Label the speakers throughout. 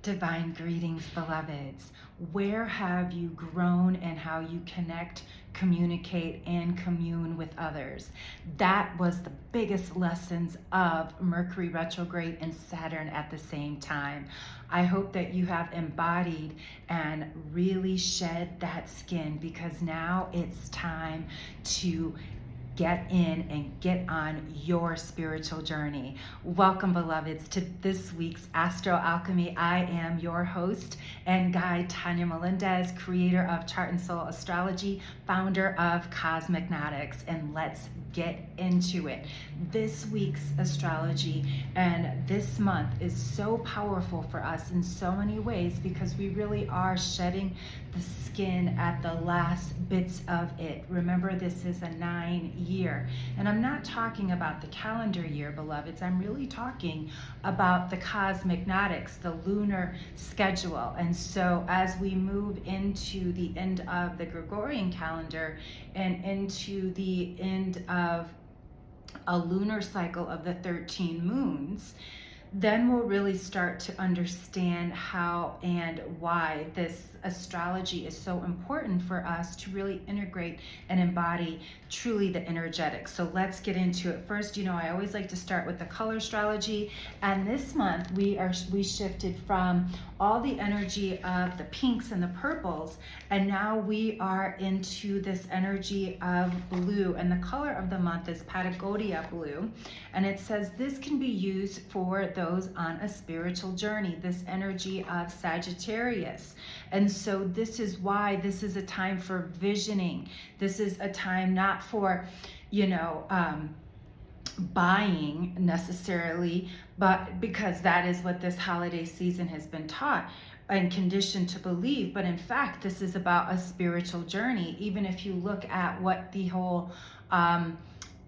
Speaker 1: Divine greetings, beloveds. Where have you grown in how you connect, communicate, and commune with others? That was the biggest lessons of Mercury retrograde and Saturn at the same time. I hope that you have embodied and really shed that skin, because now it's time to get in and get on your spiritual journey. Welcome, beloveds, to this week's Astro Alchemy. I am your host and guide, Tanya Melendez, creator of Chart and Soul Astrology, founder of Cosmic Nautics, and let's get into it. This week's astrology and this month is so powerful for us in so many ways, because we really are shedding the skin at the last bits of it. Remember, this is a 9-year, and I'm not talking about the calendar year, beloveds. I'm really talking about the cosmic nautics, the lunar schedule. And so as we move into the end of the Gregorian calendar and into the end of a lunar cycle of the 13 moons, then we'll really start to understand how and why this astrology is so important for us to really integrate and embody truly the energetics. So let's get into it. First, I always like to start with the color astrology, and this month we shifted from all the energy of the pinks and the purples, and now we are into this energy of blue, and the color of the month is Patagonia blue, and it says this can be used for those on a spiritual journey, this energy of Sagittarius. And so this is why this is a time for visioning. This is a time not for, buying necessarily, but because that is what this holiday season has been taught and conditioned to believe. But in fact, this is about a spiritual journey. Even if you look at what the whole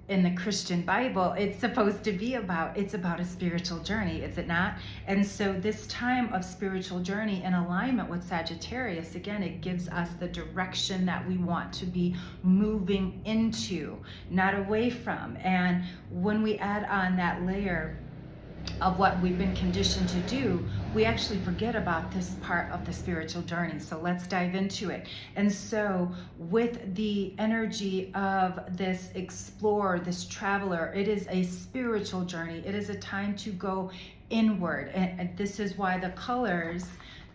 Speaker 1: in the Christian Bible, it's supposed to be about. It's about a spiritual journey, is it not? And so this time of spiritual journey in alignment with Sagittarius, again, it gives us the direction that we want to be moving into, not away from. And when we add on that layer of what we've been conditioned to do, we actually forget about this part of the spiritual journey. So let's dive into it. And so with the energy of this explorer, this traveler, it is a spiritual journey. It is a time to go inward. And this is why the colors,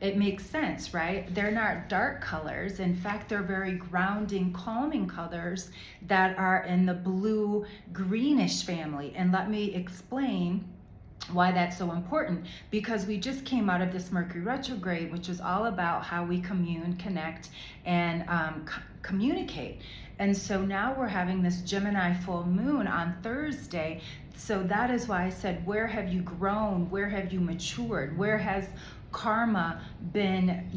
Speaker 1: it makes sense, right? They're not dark colors. In fact, they're very grounding, calming colors that are in the blue greenish family. And let me explain why that's so important, because we just came out of this Mercury retrograde, which was all about how we commune, connect, and communicate. And so now we're having this Gemini full moon on Thursday. So that is why I said, where have you grown? Where have you matured? Where has karma been,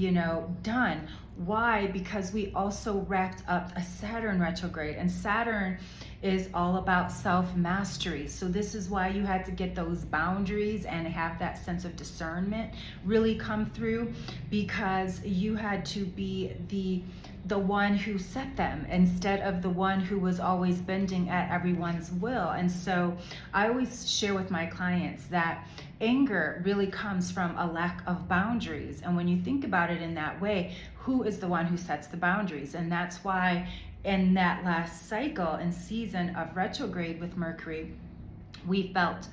Speaker 1: done? Why? Because we also wrapped up a Saturn retrograde, and Saturn is all about self-mastery. So this is why you had to get those boundaries and have that sense of discernment really come through, because you had to be the one who set them instead of the one who was always bending at everyone's will. And so I always share with my clients that anger really comes from a lack of boundaries. And when you think about it in that way, who is the one who sets the boundaries? And that's why in that last cycle and season of retrograde with Mercury, we felt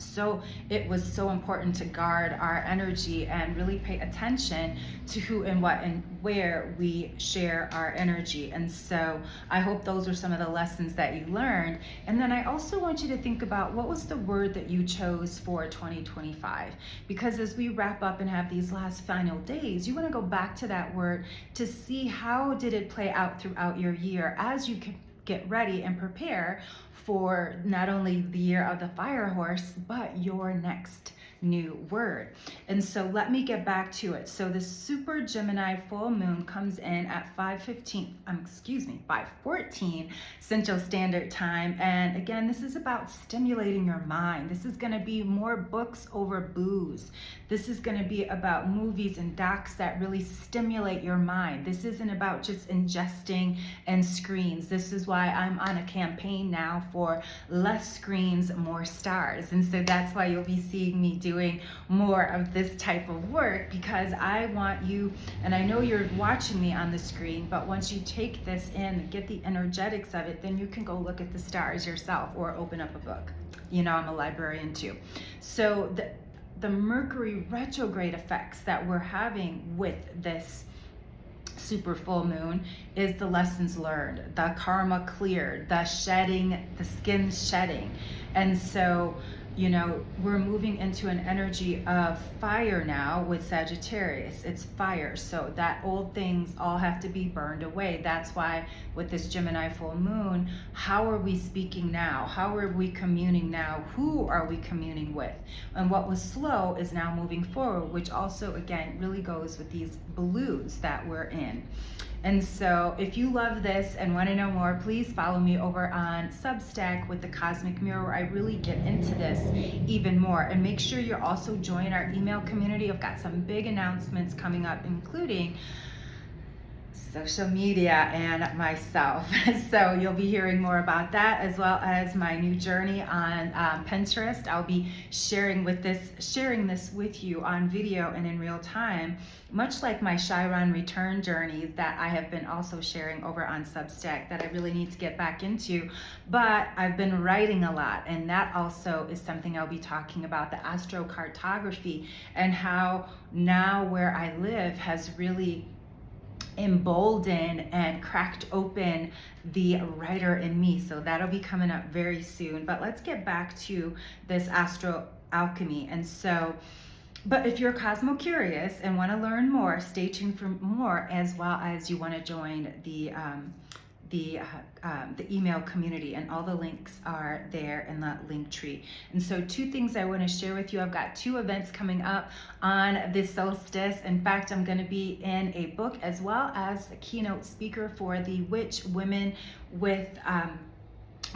Speaker 1: it was so important to guard our energy and really pay attention to who and what and where we share our energy. And so I hope those are some of the lessons that you learned. And then I also want you to think about, what was the word that you chose for 2025? Because as we wrap up and have these last final days, you want to go back to that word to see how did it play out throughout your year as you can get ready and prepare for not only the year of the fire horse, but your next new word. And so let me get back to it. So the super Gemini full moon comes in at 5:14 Central Standard Time. And again, this is about stimulating your mind. This is going to be more books over booze. This is going to be about movies and docs that really stimulate your mind. This isn't about just ingesting and screens. This is why I'm on a campaign now for less screens, more stars. And so that's why you'll be seeing me do doing more of this type of work, because I want you, and I know you're watching me on the screen, but once you take this in, get the energetics of it, then you can go look at the stars yourself or open up a book. You know, I'm a librarian too. So the Mercury retrograde effects that we're having with this super full moon is the lessons learned, the karma cleared, the shedding, the skin shedding. And so, you know, we're moving into an energy of fire now with Sagittarius. It's fire. So that old things all have to be burned away. That's why with this Gemini full moon, how are we speaking now? How are we communing now? Who are we communing with? And what was slow is now moving forward, which also, again, really goes with these blues that we're in. And so if you love this and want to know more, please follow me over on Substack with the Cosmic Mirror, where I really get into this even more. And make sure you're also join our email community. I've got some big announcements coming up, including social media and myself. So you'll be hearing more about that, as well as my new journey on Pinterest. I'll be sharing this with you on video and in real time, much like my Chiron return journeys that I have been also sharing over on Substack that I really need to get back into. But I've been writing a lot, and that also is something I'll be talking about, the astrocartography, and how now where I live has really emboldened and cracked open the writer in me. So that'll be coming up very soon. But let's get back to this Astro Alchemy. And so, but if you're Cosmo curious and want to learn more, stay tuned for more, as well as you want to join the email community, and all the links are there in that link tree. And so 2 things I want to share with you. I've got 2 events coming up on this solstice. In fact, I'm going to be in a book as well as a keynote speaker for the Witch Women with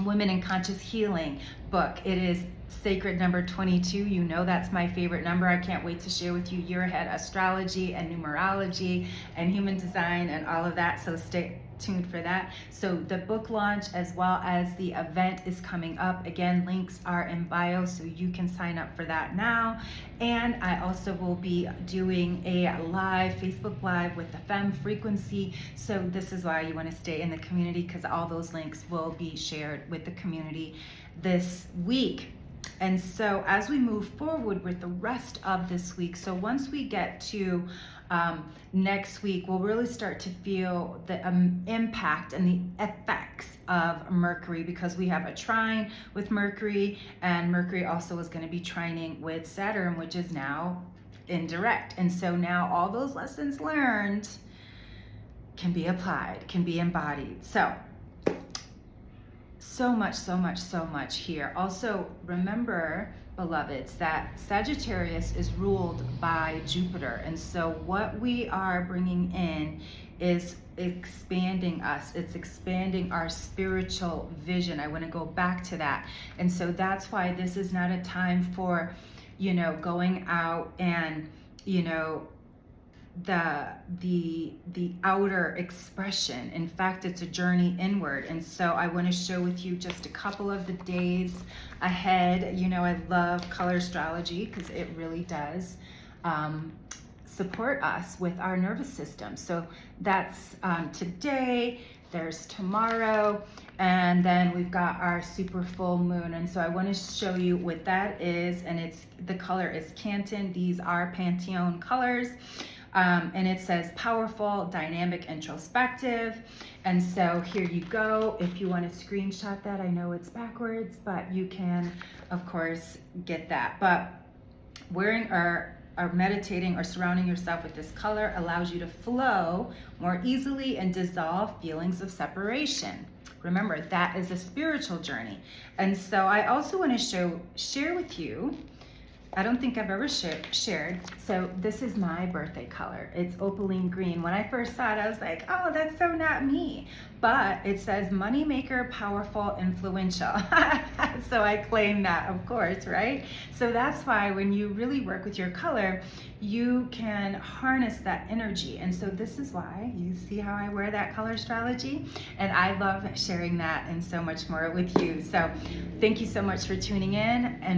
Speaker 1: Women in Conscious Healing book. It is sacred number 22. You know that's my favorite number. I can't wait to share with you year ahead astrology and numerology and human design and all of that. So stay tuned for that. So the book launch as well as the event is coming up. Again, links are in bio, so you can sign up for that now. And I also will be doing a live Facebook Live with the Femme Frequency. So this is why you want to stay in the community, because all those links will be shared with the community this week. And so as we move forward with the rest of this week, so once we get to next week, we'll really start to feel the impact and the effects of Mercury, because we have a trine with Mercury, and Mercury also is going to be trining with Saturn, which is now indirect. And so now all those lessons learned can be applied, can be embodied. So much here. Also, remember, beloveds, that Sagittarius is ruled by Jupiter. And so what we are bringing in is expanding us. It's expanding our spiritual vision. I want to go back to that. And so that's why this is not a time for, you know, going out and, you know, the outer expression. In fact, it's a journey inward. And so I want to share with you just a couple of the days ahead. You know, I love Colorstrology because it really does support us with our nervous system. So that's today, there's tomorrow, and then we've got our super full moon. And so I want to show you what that is. And it's, the color is Canton. These are Pantone colors. And it says powerful, dynamic, introspective. And so here you go. If you want to screenshot that, I know it's backwards, but you can, of course, get that. But wearing or meditating or surrounding yourself with this color allows you to flow more easily and dissolve feelings of separation. Remember, that is a spiritual journey. And so I also want to share with you, I don't think I've ever shared. So this is my birthday color. It's opaline green. When I first saw it, I was like, oh, that's so not me. But it says moneymaker, powerful, influential. So I claim that, of course, right? So that's why when you really work with your color, you can harness that energy. And so this is why you see how I wear that Colorstrology. And I love sharing that and so much more with you. So thank you so much for tuning in. And